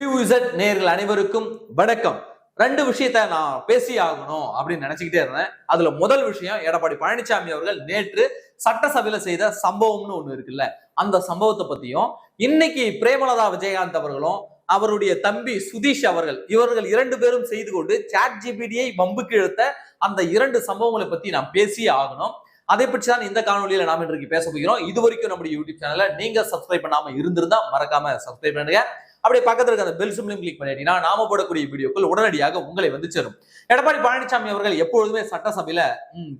நேயர்கள் அனைவருக்கும் வணக்கம். ரெண்டு விஷயத்த நான் பேசி ஆகணும் அப்படின்னு நினைச்சுக்கிட்டே இருந்தேன். அதுல முதல் விஷயம், எடப்பாடி பழனிசாமி அவர்கள் நேற்று சட்டசபையில செய்த சம்பவம்னு ஒண்ணு இருக்குல்ல, அந்த சம்பவத்தை பத்தியும், இன்னைக்கு பிரேமலதா விஜயகாந்த் அவர்களும் அவருடைய தம்பி சுதீஷ் அவர்கள் இவர்கள் இரண்டு பேரும் செய்து கொண்டு சாட் ஜிபிடியை வம்புக்கு இழுத்த அந்த இரண்டு சம்பவங்களை பத்தி நாம் பேசியே ஆகணும். அதை பற்றி தான் இந்த காணொலியில நாம் இன்றைக்கு பேச போகிறோம். இது வரைக்கும் நம்முடைய யூடியூப் சேனலை நீங்க சப்ஸ்கிரைப் பண்ணாம இருந்திருந்தா மறக்காம சப்ஸ்கிரைப் பண்ணுங்க. அப்படியே பக்கத்துல இருக்க அந்த பெல் சிம்பலையும் கிளிக் பண்ணிட்டீங்கன்னா நாம போடக்கூடிய வீடியோக்கள் உடனடியாக உங்களை வந்து சேரும். எடப்பாடி பழனிசாமி அவர்கள் எப்பொழுதுமே சட்டசபையில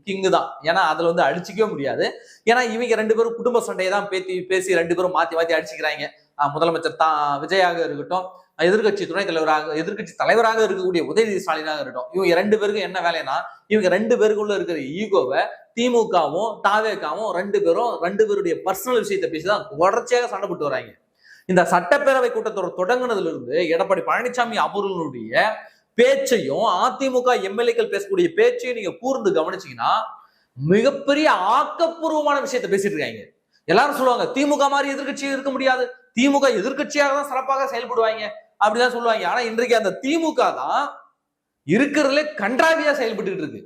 கிங்கு தான். ஏன்னா அதுல வந்து அடிச்சுக்கவே முடியாது. ஏன்னா இவங்க ரெண்டு பேரும் குடும்ப சண்டையை தான் பேசி ரெண்டு பேரும் மாத்தி மாத்தி அடிச்சுக்கிறாங்க. முதலமைச்சர் விஜயாக இருக்கட்டும், எதிர்கட்சி துணைத் தலைவராக எதிர்கட்சி தலைவராக இருக்கக்கூடிய உதயநிதி ஸ்டாலினாக இருக்கட்டும், இவங்க ரெண்டு பேருக்கும் என்ன வேலைன்னா, இவங்க ரெண்டு பேருக்குள்ள இருக்கிற ஈகோவை திமுகவும் தாவேகாவும் ரெண்டு பேருடைய பர்சனல் விஷயத்தை பேசிதான் தொடர்ச்சியாக சண்டை போட்டு வராங்க. இந்த சட்டப்பேரவை கூட்டத்தொடர் தொடங்குனதுல இருந்து எடப்பாடி பழனிசாமி அவர்களுடைய பேச்சையும் அதிமுக எம்எல்ஏக்கள் பேசக்கூடிய பேச்சையும் நீங்க கூர்ந்து கவனிச்சீங்கன்னா மிகப்பெரிய ஆக்கப்பூர்வமான விஷயத்தை பேசிட்டு இருக்காங்க. எல்லாரும் சொல்லுவாங்க திமுக மாதிரி எதிர்கட்சி இருக்க முடியாது, திமுக எதிர்கட்சியாக தான் சிறப்பாக செயல்படுவாங்க அப்படிதான் சொல்லுவாங்க. ஆனா இன்றைக்கு அந்த திமுக தான் இருக்கிறதுல கன்றாவியா செயல்பட்டு இருக்கு.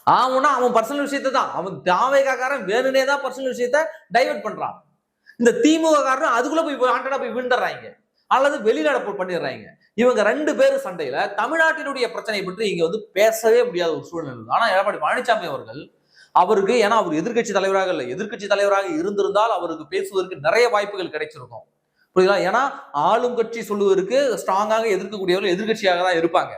ஆனா அவன் பர்சனல் விஷயத்தை தான், அவன் தாவேகாரன் வேணுனே தான் பர்சனல் விஷயத்த டைவர்ட் பண்றான். இந்த திமுக காரன் அதுக்குள்ள போய் ஆண்டடா போய் விண்டுறாங்க அல்லது வெளிநடப்பு பண்ணிடுறாங்க. இவங்க ரெண்டு பேரும் சண்டையில தமிழ்நாட்டினுடைய பிரச்சனை பற்றி இங்க வந்து பேசவே முடியாத ஒரு சூழ்நிலை. ஆனா எடப்பாடி பழனிசாமி அவர்கள் அவருக்கு, ஏன்னா அவர் எதிர்கட்சி தலைவராக இல்லை, எதிர்கட்சி தலைவராக இருந்திருந்தால் அவருக்கு பேசுவதற்கு நிறைய வாய்ப்புகள் கிடைச்சிருக்கும். புரியுதா? ஏன்னா ஆளும் கட்சி சொல்லுவதற்கு ஸ்ட்ராங்காக எதிர்க்கக்கூடியவர்கள் எதிர்கட்சியாக தான் இருப்பாங்க.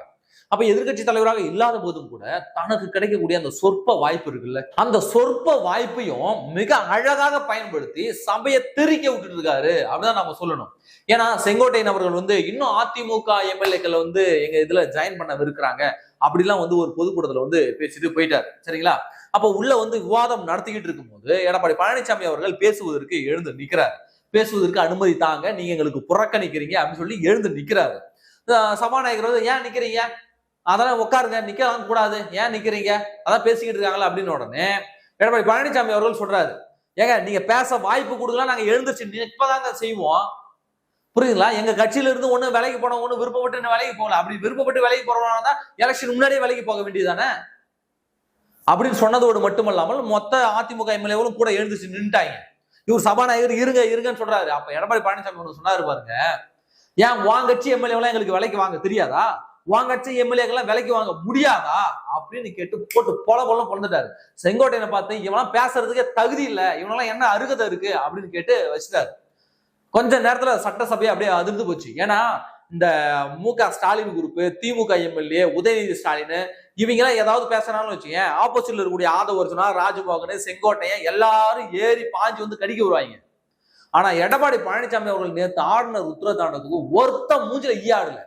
அப்ப எதிர்கட்சி தலைவராக இல்லாத போதும் கூட தனக்கு கிடைக்கக்கூடிய அந்த சொற்ப வாய்ப்பு இருக்குல்ல, அந்த சொற்ப வாய்ப்பையும் மிக அழகாக பயன்படுத்தி சபையை திரிக்க விட்டுட்டு இருக்காரு அப்படிதான் நம்ம சொல்லணும். ஏன்னா செங்கோட்டையன் அவர்கள் வந்து இன்னும் அதிமுக எம்எல்ஏக்கள் வந்து எங்க இதுல ஜாயின் பண்ண இருக்கிறாங்க அப்படிலாம் வந்து ஒரு பொதுக்கூட்டத்துல வந்து பேசிட்டு போயிட்டாரு. சரிங்களா? அப்ப உள்ள வந்து விவாதம் நடத்திக்கிட்டு இருக்கும் போது எடப்பாடி பழனிசாமி அவர்கள் பேசுவதற்கு எழுந்து நிக்கிறாரு. பேசுவதற்கு அனுமதி தாங்க, நீங்க எங்களுக்கு புறக்கணிக்கிறீங்க அப்படின்னு சொல்லி எழுந்து நிக்கிறாரு. சபாநாயகர் வந்து ஏன் நிக்கிறீங்க, அதெல்லாம் உட்காருங்க, நிக்கலாம் கூடாது, ஏன் நிக்கிறீங்க, அதான் பேசிக்கிட்டு இருக்காங்களா அப்படின்னு உடனே எடப்பாடி பழனிசாமி அவர்கள் சொல்றாரு, ஏங்க நீங்க பேச வாய்ப்பு கொடுக்கலாம், நாங்க எழுந்துச்சு நிற்பதாங்க செய்வோம். புரியுதுங்களா? எங்க கட்சியில இருந்து ஒண்ணு விலைக்கு போனோம், ஒண்ணு விருப்பப்பட்டு விலைக்கு போகல. அப்படி விருப்பப்பட்டு விலைக்கு போறவனா எலெக்ஷன் முன்னாடியே விலைக்கு போக வேண்டியதானே அப்படின்னு சொன்னதோடு மட்டுமல்லாமல் மொத்த அதிமுக எம்எல்ஏவும் கூட எழுந்துச்சு நின்ட்டாங்க. இவர் சபாநாயகர் இருங்கன்னு சொல்றாரு. அப்ப எடப்பாடி பழனிசாமி ஒண்ணு சொன்னாரு பாருங்க, ஏன் உன் கட்சி எம்எல்ஏ எங்களுக்கு விலைக்கு வாங்க தெரியாதா, உன் கட்சி எம்எல்ஏக்கெல்லாம் விலைக்கு வாங்க முடியாதா அப்படின்னு கேட்டு போட்டு பொல பொழுந்துட்டாரு. செங்கோட்டையனை பார்த்து இவெல்லாம் பேசுறதுக்கே தகுதி இல்லை, இவனெல்லாம் என்ன அருகதை இருக்கு அப்படின்னு கேட்டு வச்சுட்டாரு. கொஞ்ச நேரத்துல சட்டசபையை அப்படியே அதிர்ந்து போச்சு. ஏன்னா இந்த மு.க. ஸ்டாலின் குரூப், திமுக எம்எல்ஏ உதயநிதி ஸ்டாலின் இவங்க எல்லாம் ஏதாவது பேசுறான்னு வச்சுங்க, ஆப்போசிட்ல இருக்கக்கூடிய ஆதவ அர்ஜுனா, ராஜமோகன், செங்கோட்டையன் எல்லாரும் ஏறி பாஞ்சு வந்து கடிக்க வருவாங்க. ஆனா எடப்பாடி பழனிசாமி அவர்கள் நேற்று ஆளுநர் உத்தரத்தாண்டத்துக்கு ஒருத்த மூஞ்சில ஈயாடல.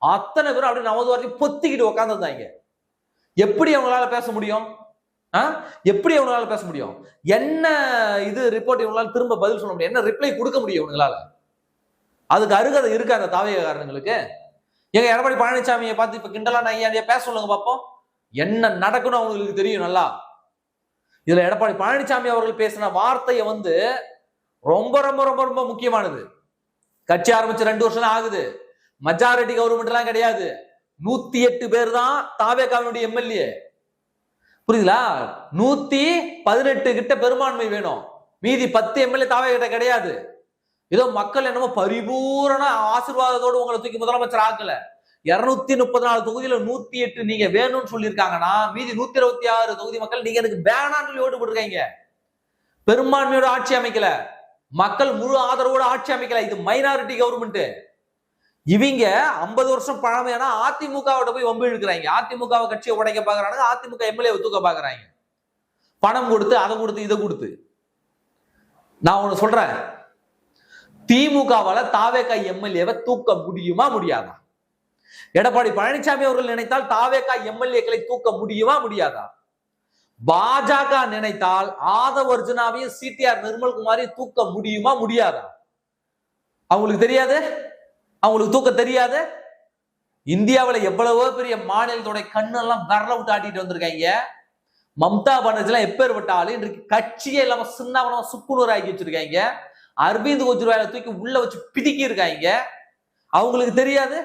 அத்தனை பேரும் அப்படி நமது வார்த்தை பொத்திக்கிட்டு உட்காந்துருந்தாங்க. எப்படி அவங்களால பேச முடியும்? எப்படி அவங்களால பேச முடியும்? என்ன இது ரிப்போர்ட் இவங்களால திரும்ப பதில் சொல்ல முடியும், என்ன ரிப்ளை கொடுக்க முடியும் இவங்களால? அதுக்கு அருகதை இருக்கு அந்த தாவேகாரங்களுக்கு? எங்க எடப்பாடி பழனிசாமியை பார்த்து இப்ப கிண்டலா ஐயா பேச சொல்லுங்க பார்ப்போம், என்ன நடக்கணும் அவங்களுக்கு தெரியும் நல்லா. இதுல எடப்பாடி பழனிசாமி அவர்கள் பேசின வார்த்தையை வந்து ரொம்ப ரொம்ப ரொம்ப ரொம்ப முக்கியமானது. கட்சி ஆரம்பிச்சு 2 வருஷம் தான் ஆகுது, மெஜாரிட்டி கவர்மெண்ட் எல்லாம் கிடையாது, 108 பேர் தான் தாவேகாவினுடைய எம்எல்ஏ. புரியுதுங்களா? 118 கிட்ட பெரும்பான்மை வேணும், மீதி 10 எம்எல்ஏ தாவே கிட்ட கிடையாது. ஏதோ மக்கள் என்னமோ பரிபூரண ஆசீர்வாதத்தோடு உங்களை தூக்கி முதலமைச்சர் ஆக்கல. 234 தொகுதியில 108 நீங்க வேணும்னு சொல்லியிருக்காங்கன்னா மீதி 126 தொகுதி மக்கள் நீங்க எனக்கு வேணான்னு சொல்லி ஓட்டு போட்டிருக்காங்க. பெரும்பான்மையோட ஆட்சி அமைக்கல, மக்கள் முழு ஆதரவோட ஆட்சி அமைக்கல. இது மைனாரிட்டி கவர்மெண்ட். இவங்க 50 வருஷம் பழமையான அதிமுகவோட போய் வம்பு இழுக்கிறாங்க. அதிமுக கட்சியை உடைக்க பாக்குறாங்க, அதிமுக எம்எல்ஏ தூக்க பாக்குறாங்க, பணம் கொடுத்து அதை கொடுத்து இதை கொடுத்து. நான் ஒண்ணு சொல்றேன், திமுகவால தாவேகா எம்எல்ஏவை தூக்க முடியுமா முடியாதா? எடப்பாடி பழனிசாமி அவர்கள் நினைத்தால் தாவேகா எம்எல்ஏக்களை தூக்க முடியுமா முடியாதா? பாஜக நினைத்தால் ஆதவ அர்ஜுனாவையும் சிடிஆர் நிர்மல்குமாரையும் தூக்க முடியுமா முடியாதா? அவங்களுக்கு தெரியாது, அவங்களுக்கு தூக்க தெரியாது. இந்தியாவில் எவ்வளவோ பெரிய மாநிலத்தோட கண்ணெல்லாம் விரல விட்டு ஆட்டிட்டு வந்திருக்காங்க. மம்தா பானர்ஜி எல்லாம் எப்பேற்பட்டாலும் இன்றைக்கு கட்சியே இல்லாம சின்ன சுக்குநூறு ஆக்கி வச்சிருக்காங்க. அரவிந்த் கெஜ்ரிவாலை தூக்கி உள்ள வச்சு பிடிக்கி இருக்காங்க. அவங்களுக்கு தெரியாது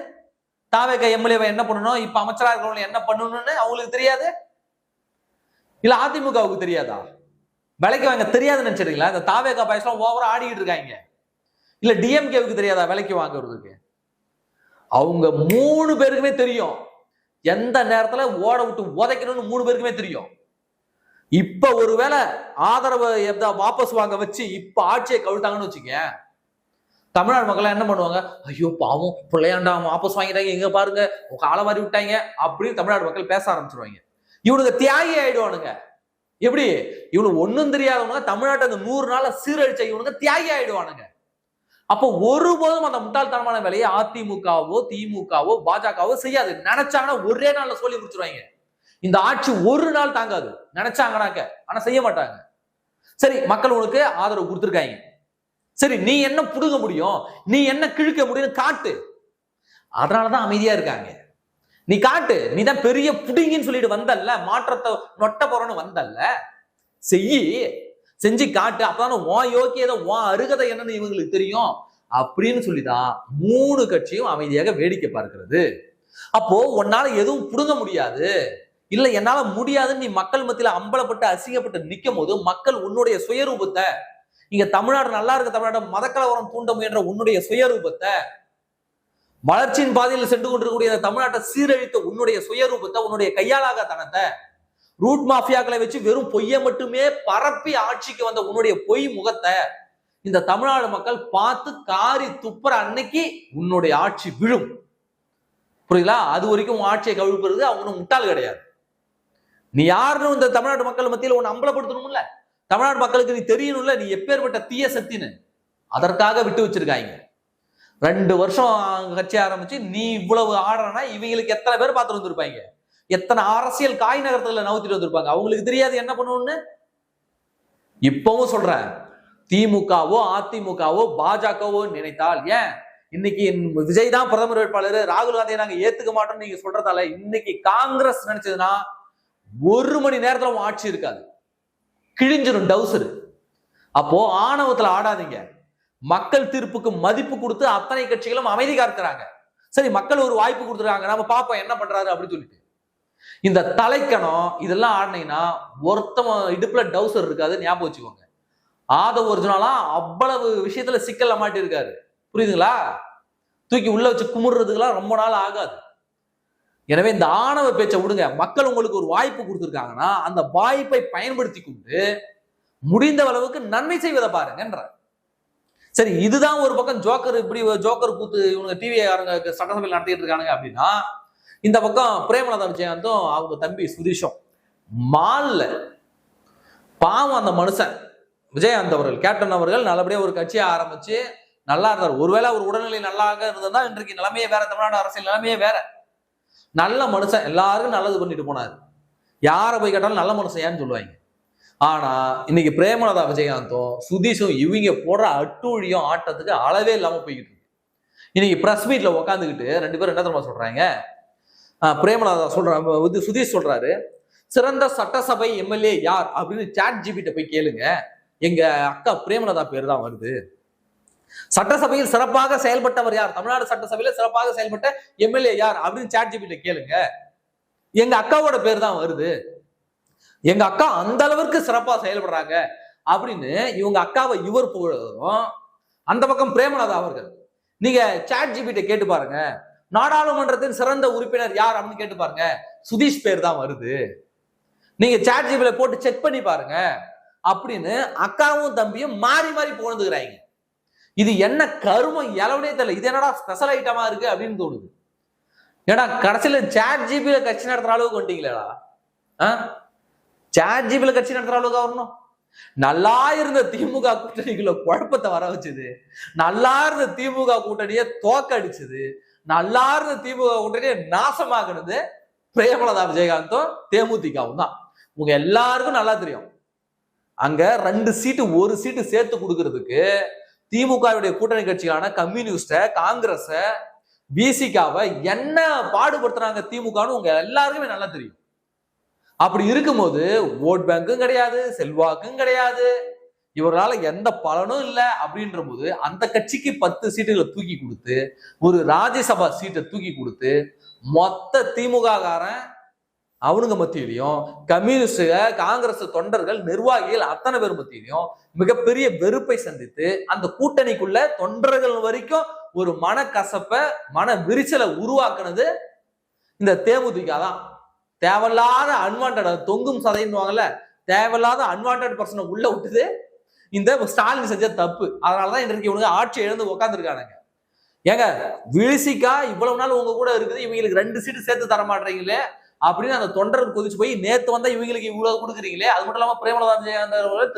தாவேக எம்எல்ஏவை என்ன பண்ணணும், இப்ப அமைச்சரா இருக்கிறவங்க என்ன பண்ணணும்னு அவங்களுக்கு தெரியாது? இல்ல அதிமுகவுக்கு தெரியாதா? விலைக்கு வாங்க தெரியாதுன்னு நினைச்சிருக்கீங்களா? இந்த தாவேகா பாய்ஸ்லாம் ஓவரா ஆடிக்கிட்டு இருக்காங்க. இல்ல டிஎம்கேவுக்கு தெரியாதா விலைக்கு வாங்குறதுக்கு? அவங்க 3 பேருக்குமே தெரியும் எந்த நேரத்துல ஓட விட்டு உதைக்கணும்னு 3 பேருக்குமே தெரியும். இப்ப ஒருவேளை ஆதரவு வாபஸ் வாங்க வச்சு இப்ப ஆட்சியை கவிழ்த்தாங்கன்னு வச்சுக்க, தமிழ்நாடு மக்கள் என்ன பண்ணுவாங்க? ஐயோ பாவம் பிள்ளையாண்டா வாபஸ் வாங்கிட்டாங்க, எங்க பாருங்க காலை மாறி விட்டாங்க அப்படின்னு தமிழ்நாடு மக்கள் பேச ஆரம்பிச்சிருவாங்க. இவனுக்கு தியாகி ஆயிடுவானுங்க. எப்படி? இவனுக்கு ஒண்ணும் தெரியாதவங்க தமிழ்நாட்டை அந்த 100 நாள சீரழிச்ச இவனுங்க தியாகி ஆயிடுவானுங்க. அப்போ ஒருபோதும் அந்த முட்டாள்தனமான வேலையை அதிமுகவோ திமுகவோ பாஜகவோ செய்யாது. நினைச்சாங்கன்னா ஒரே நாள்ல சொல்லி முடிச்சிருவாங்க. இந்த ஆட்சி ஒரு நாள் தாங்காது நினைச்சாங்கனாக்க, ஆனா செய்ய மாட்டாங்க. சரி, மக்கள் உனக்கு ஆதரவு கொடுத்துருக்காங்க, சரி நீ என்ன புடுங்க முடியும், நீ என்ன கிழிக்க முடியும் காட்டு. அதனாலதான் அமைதியா இருக்காங்க. நீ காட்டு, நீ தான் பெரிய புடிங்கன்னு சொல்லிட்டு வந்தல்ல, மாற்றத்தை நொட்ட போறோன்னு வந்தல்ல, செஞ்சு காட்டு. அப்பதான் உன் யோக்கியதை உன் அருகதை என்னன்னு இவங்களுக்கு தெரியும் அப்படின்னு சொல்லிதான் 3 கட்சியும் அமைதியாக வேடிக்கை பார்க்கிறது. அப்போ உன்னால எதுவும் புடுங்க முடியாது, இல்ல என்னால முடியாதுன்னு நீ மக்கள் மத்தியில அம்பலப்பட்டு அசிங்கப்பட்டு நிக்கும் போது மக்கள் உன்னுடைய சுயரூபத்தை, இங்க தமிழ்நாடு நல்லா இருக்க தமிழ்நாடு மதக்கலவரம் தூண்ட முயன்ற உன்னுடைய சுயரூபத்தை, வளர்ச்சியின் பாதையில் சென்று கொண்டிருக்கக்கூடிய தமிழ்நாட்டை சீரழித்த உன்னுடைய சுயரூபத்தை, உன்னுடைய கையாளாக தனத்தை, ரூட் மாஃபியாக்களை வச்சு வெறும் பொய்யை மட்டுமே பரப்பி ஆட்சிக்கு வந்த உன்னுடைய பொய் முகத்தை இந்த தமிழ்நாடு மக்கள் பார்த்து காரி துப்புற அன்னைக்கு உன்னுடைய ஆட்சி விழும். புரியுதா? அது வரைக்கும் ஆட்சியை கவிழ்ப்புறது அவங்க முட்டாள் கிடையாது. நீ யாருன்னு இந்த தமிழ்நாடு மக்கள் மத்தியில் உன்னை அம்பலப்படுத்தணும்ல, தமிழ்நாடு மக்களுக்கு நீ தெரியணும்ல நீ எப்பேற்பட்ட தீய சக்தின்னு. அதற்காக விட்டு வச்சிருக்காங்க. 2 வருஷம் கட்சி ஆரம்பிச்சு நீ இவ்வளவு ஆடுறனா இவங்களுக்கு எத்தனை பேர் பார்த்துட்டு வந்திருப்பாங்க, எத்தனை அரசியல் காய் நகரத்துல நவுத்திட்டு வந்திருப்பாங்க. அவங்களுக்கு தெரியாது என்ன பண்ணணும்னு. இப்பவும் சொல்றேன், திமுகவோ அதிமுகவோ பாஜகவோ நினைத்தால், ஏன் இன்னைக்கு விஜய் தான் பிரதமர் வேட்பாளர், ராகுல் காந்தியை நாங்க ஏத்துக்க மாட்டோம்னு நீங்க சொல்றதால இன்னைக்கு காங்கிரஸ் நினைச்சதுன்னா 1 மணி நேரத்துல ஆட்சி இருக்காது, கிழிஞ்சிடும் டவுசர். அப்போ ஆணவத்துல ஆடாதீங்க. மக்கள் தீர்ப்புக்கு மதிப்பு கொடுத்து அத்தனை கட்சிகளும் அமைதி காக்கிறாங்க. சரி, மக்கள் ஒரு வாய்ப்பு கொடுத்துருக்காங்க, நம்ம பாப்போம் என்ன பண்றாரு அப்படின்னு சொல்லிட்டு இந்த தலைக்கணம் இதெல்லாம் ஆடினீங்கன்னா ஒருத்தம் இடுப்புல டவுசர் இருக்காது, ஞாபகம் வச்சுக்கோங்க. ஆதவ ஒரிஜினலா அவ்வளவு விஷயத்துல சிக்கல்ல மாட்டி இருக்காரு. புரியுதுங்களா? தூக்கி உள்ள வச்சு குமுறதுக்கெல்லாம் ரொம்ப நாள் ஆகாது. எனவே இந்த ஆணவ பேச்சை விடுங்க. மக்கள் உங்களுக்கு ஒரு வாய்ப்பு கொடுத்துருக்காங்கன்னா அந்த வாய்ப்பை பயன்படுத்தி கொண்டு முடிந்த அளவுக்கு நன்மை செய்வதை பாருங்கன்ற. சரி, இதுதான் ஒரு பக்கம் ஜோக்கர், இப்படி ஜோக்கர் கூத்து இவங்க டிவிக்காரங்க சட்டசபையில் நடத்திட்டு இருக்கானுங்க அப்படின்னா, இந்த பக்கம் பிரேமலதா விஜயகாந்தும் அவங்க தம்பி சுதீஷும் மால்ல பாவம். அந்த மனுஷன் விஜயகாந்த் அவர்கள், கேப்டன் அவர்கள் நல்லபடியா ஒரு கட்சியை ஆரம்பிச்சு நல்லா இருந்தார். ஒருவேளை ஒரு உடல்நிலை நல்லாக இருந்ததுன்னா இன்றைக்கு நிலைமையே வேற, தமிழ்நாடு அரசியல் நிலைமையே வேற. நல்ல மனுஷன், எல்லாருக்கும் நல்லது பண்ணிட்டு போனாரு. யாரை போய் கேட்டாலும் நல்ல மனுஷன் ஏன்னு சொல்லுவாங்க. ஆனா இன்னைக்கு பிரேமலதா விஜயகாந்தும் சுதீஷும் இவங்க போடுற அட்டூழியம் ஆட்டத்துக்கு அளவே இல்லாம போய்கிட்டு இருக்கு. இன்னைக்கு பிரஸ் மீட்ல உட்காந்துக்கிட்டு 2 பேரும் என்ன தெரியுமா சொல்றாங்க? பிரேமலதா சொல்றாங்க, சுதீஷ் சொல்றாரு, சிறந்த சட்டசபை எம்எல்ஏ யார் அப்படின்னு சாட் ஜிபிட்ட போய் கேளுங்க, எங்க அக்கா பிரேமலதா பேர் தான் வருது. சட்டசபையில் சிறப்பாக செயல்பட்டவர் யார், தமிழ்நாடு சட்டசபையில சிறப்பாக செயல்பட்ட எம்எல்ஏ யார் அப்படின்னு சாட் ஜிபிட்ட கேளுங்க, எங்க அக்காவோட பேர் தான் வருது. எங்க அக்கா அந்த அளவுக்கு சிறப்பா செயல்படுறாங்க அப்படின்னு இவங்க அக்காவை இவர் புகழும். அந்த பக்கம் பிரேமலதா அவர்கள், நீங்க சாட் ஜிபிட்ட கேட்டு பாருங்க, நாடாளுமன்றத்தின் சிறந்த உறுப்பினர் யார் அப்படின்னு கேட்டு பாருங்க, சுதீஷ் பேர் தான் வருது. நீங்க சாட் ஜிபில போட்டு செக் பண்ணி பாருங்க அப்படின்னு அக்காவும் தம்பியும் மாறி மாறி புகழ்ந்துக்கிறாங்க. இது என்ன கருமம் எலவனே தெரியல. இது என்னடா ஸ்பெஷல் ஐட்டமா இருக்கு அப்படின்னு தோணுது. ஏன்னா கடைசியில சாட் ஜிபில கட்சி நடத்துற அளவுக்கு வந்துட்டீங்களா? சாட் ஜிபில கட்சி நடத்துற அளவுக்கு வரணும். நல்லா இருந்த திமுக கூட்டணிக்குள்ள குழப்பத்தை வர வச்சது, நல்லா இருந்த திமுக கூட்டணியை தோக்கடிச்சது, நல்லா இருந்த திமுக கூட்டணியை நாசமாக்குனது பிரேமலதா விஜயகாந்தும் தேமுதிகவும் தான். உங்க எல்லாருக்கும் நல்லா தெரியும், அங்க 2 சீட்டு 1 சீட்டு சேர்த்து கொடுக்கறதுக்கு திமுகவுடைய கூட்டணி கட்சியான கம்யூனிஸ்ட, காங்கிரஸ, பிசிகாவை என்ன பாடுபடுத்துறாங்க திமுகன்னு உங்க எல்லாருக்குமே நல்லா தெரியும். அப்படி இருக்கும்போது ஓட் பேங்க்கும் கிடையாது, செல்வாக்கும் கிடையாது, இவரால எந்த பலனும் இல்லை அப்படின்ற போது அந்த கட்சிக்கு 10 சீட்டுகளை தூக்கி கொடுத்து ஒரு ராஜ்யசபா சீட்டை தூக்கி கொடுத்து மொத்த திமுக காரன் அவனுங்க மத்தியிலையும் கம்யூனிஸ்டுக காங்கிரஸ் தொண்டர்கள் நிர்வாகிகள் அத்தனை பேர் மத்தியிலையும் மிகப்பெரிய வெறுப்பை சந்தித்து அந்த கூட்டணிக்குள்ள தொண்டர்கள் வரைக்கும் ஒரு மனக்கசப்ப மன விரிசலை உருவாக்குனது இந்த தேமுதிக தான். தேவையில்லாத அன்வான்ட் தொங்கும் சதைன்னுவாங்கல்ல, தேவையில்லாத அன்வான்ட் பர்சனை உள்ள விட்டுது இந்த ஸ்டாலின் செஞ்ச தப்பு. அதனாலதான் இன்றைக்கு இவனுங்க ஆட்சி எழுந்து உட்காந்துருக்கானுங்க. ஏங்க விழிசிக்கா இவ்வளவு நாள் உங்க கூட இருக்குது, இவங்களுக்கு 2 சீட்டு சேர்த்து தர மாட்டீங்களே அப்படின்னு அந்த தொண்டர்கள் கொதிச்சு போய் நேத்து வந்தா இவங்களுக்கு இவ்வளவு கொடுக்குறீங்களே. அது மட்டும் இல்லாம பிரேமலதா விஜயகாந்தன்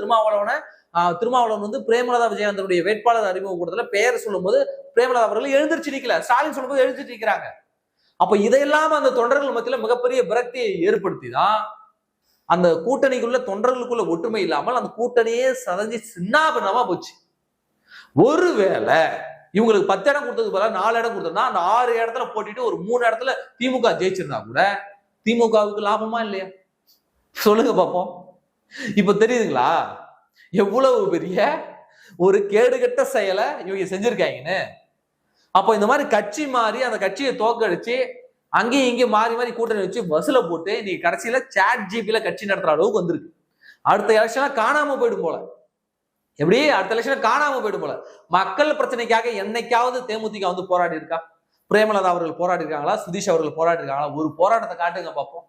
திருமாவளவன் வந்து பிரேமலதா விஜயகாந்தனுடைய வேட்பாளர் அறிமுக கூட்டத்துல பெயர் சொல்லும் போது பிரேமலதா அவர்கள் எழுந்திருச்சு நிக்கல, ஸ்டாலின் சொல்லும் போது எழுந்திருச்சு நிக்கிறாங்க. அப்ப இதையெல்லாம் அந்த தொண்டர்கள் மத்தியில மிகப்பெரிய விரக்தியை ஏற்படுத்தி தான் அந்த கூட்டணிக்குள்ள தொண்டர்களுக்குள்ள ஒற்றுமை இல்லாமல் அந்த கூட்டணியே சதஞ்சு சின்னாபின்னமா போச்சு. ஒருவேளை இவங்களுக்கு 10 இடம் கொடுத்ததுக்கு பதிலாக 4 இடம் கொடுத்தா அந்த 6 இடத்துல போட்டிட்டு ஒரு 3 இடத்துல திமுக ஜெயிச்சிருந்தா கூட திமுகவுக்கு லாபமா இல்லையா? சொல்லுங்க பாப்போம். இப்ப தெரியுதுங்களா எவ்வளவு பெரிய ஒரு கேடுகட்ட செயலை இவங்க செஞ்சிருக்காங்கன்னு. அப்போ இந்த மாதிரி கட்சி மாறி அந்த கட்சியை தோக்கடிச்சு அங்கேயும் இங்கேயும் மாறி மாறி கூட்டணி வச்சு வசூல போட்டு இன்னைக்கு கடைசியில சாட் ஜிபில கட்சி நடத்துற அளவுக்கு வந்திருக்கு. அடுத்த எலெக்ஷனா காணாம போயிடும் போல. எப்படி அடுத்த எலெக்ஷன் காணாம போயிடும் போல. மக்கள் பிரச்சனைக்காக என்னைக்காவது தேமுதிக வந்து போராடி இருக்கா? பிரேமலதா அவர்கள் போராடி இருக்காங்களா? சுதீஷ் அவர்கள் போராடி இருக்காங்களா? ஒரு போராட்டத்தை காட்டுங்க பார்ப்போம்.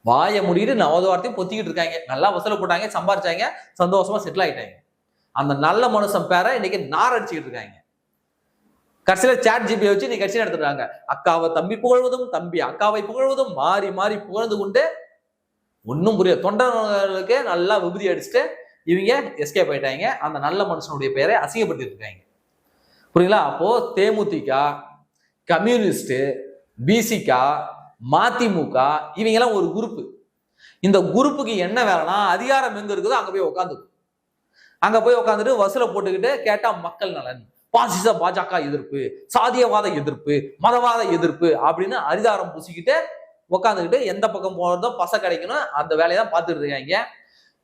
வாய முடிட்டு 4 வாரத்தையும் பொத்திக்கிட்டு இருக்காங்க. நல்லா வசூல போட்டாங்க, சம்பாரிச்சாங்க, சந்தோஷமா செட்டில் ஆயிட்டாங்க. அந்த நல்ல மனுஷன் பேரை இன்னைக்கு நார் அடிச்சுக்கிட்டு இருக்காங்க. கடைசியில சாட் ஜிபி வச்சு நீ கட்சி நடத்துறாங்க. அக்காவை தம்பி புகழ்வதும் தம்பி அக்காவை புகழ்வதும் மாறி மாறி புகழ்ந்து கொண்டு ஒன்னும் புரிய தொண்டர்களுக்கு நல்லா விபூதி அடிச்சுட்டு இவங்க எஸ்கேப் ஆயிட்டாங்க. அந்த நல்ல மனுஷனுடைய பெயரை அசிங்கப்படுத்திட்டு இருக்காங்க. புரியுங்களா? அப்போ தேமுதிக, கம்யூனிஸ்ட், பிசிகா, மதிமுக இவங்க எல்லாம் ஒரு குரூப். இந்த குரூப்புக்கு என்ன வேலைனா அதிகாரம் எங்க இருக்குதோ அங்க போய் உட்காந்துட்டு வசூலை போட்டுக்கிட்டு கேட்டா மக்கள் நலன், பாசிச பாஜக எதிர்ப்பு, சாதியவாத எதிர்ப்பு, மதவாத எதிர்ப்பு அப்படின்னு அரிதாரம் பூசிக்கிட்டு உட்காந்துக்கிட்டு எந்த பக்கம் போறதோ பச கிடைக்கணும் அந்த வேலையை தான் பார்த்துட்டு இருக்காங்க.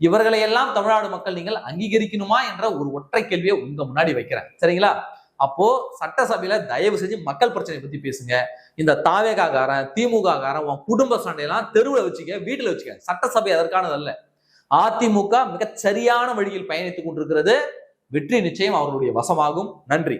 இவர்களை எல்லாம் தமிழ்நாடு மக்கள் நீங்கள் அங்கீகரிக்கணுமா என்ற ஒரு ஒற்றை கேள்வியை உங்க முன்னாடி வைக்கிறேன். சரிங்களா? அப்போ சட்டசபையில தயவு செஞ்சு மக்கள் பிரச்சனை பத்தி பேசுங்க. இந்த தாவேகாரன் திமுக காரன் உன் குடும்ப சண்டையெல்லாம் தெருவில் வச்சுக்க, வீட்டுல வச்சுக்க. சட்டசபை அதற்கானது அல்ல. அதிமுக மிகச் சரியான வழியில் பயணித்துக் கொண்டிருக்கிறது. வெற்றி நிச்சயம் அவர்களுடைய வசமாகும். நன்றி.